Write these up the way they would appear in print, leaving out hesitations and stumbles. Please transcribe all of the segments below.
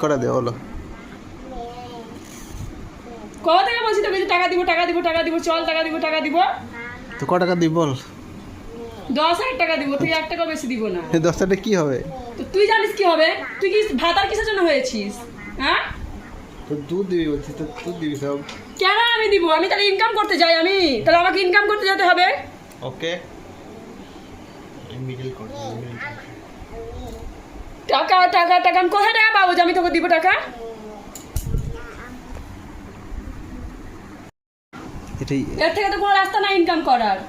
করে দে বলো। কত টাকা বলছি তোকে যে টাকা দিব টাকা দিব টাকা দিব, চল টাকা দিব টাকা দিব। তো ক টাকা দিব বল। 10,000 টাকা দিব, তুই 1 টাকা বেশি দিব না। 10 টাকা কি হবে? তো তুই জানিস কি হবে? তুই কি ভাতার কিসের জন্য হয়েছিস? হ্যাঁ, তো দুধ দিবি বলছিস, তো দুধ দিবি সব। কেন আমি দিব? আমি তাহলে ইনকাম করতে যাই, আমি তাহলে আমাকে ইনকাম করতে যেতে হবে। ওকে, মিডল কর। টাকা টাকা টাকা আমি কোথায় টাকা পাবো যে আমি তোকে দিব টাকা? এটাই এর থেকে তো কোনো রাস্তা নাই ইনকাম করার।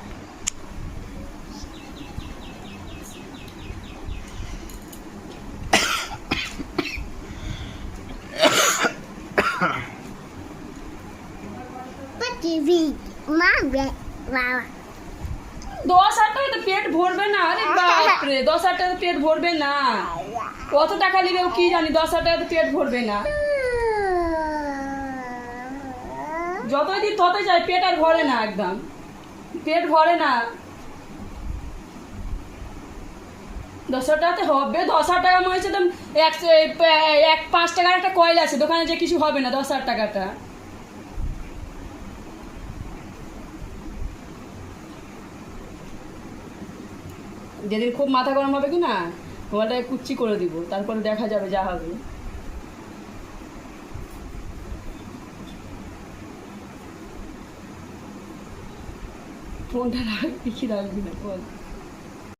টিভি মা বাবা 10,000 টাকা তো পেট ভরবে না। আরে বাপরে, 10,000 টাকা তো পেট ভরবে না। কত টাকা নিবে কি জানি, 10,000 টাকা তো পেট ভরবে না। যতই দিন ততই যায়, পেট আর ভরে না, একদম পেট ভরে না। 10,000 টাকাতে হবে? 10,000 টাকা মনে হচ্ছে তো 5 টাকার একটা কয়েল আছে দোকানে, যে কিছু হবে না 10,000 টাকাটা। যেদিন খুব মাথা গরম হবে কি না, মোবাইলটাকে কুচ্ছি করে দিব, তারপরে দেখা যাবে যা হবে। ফোনটা রাখবি কি রাখবি না বল।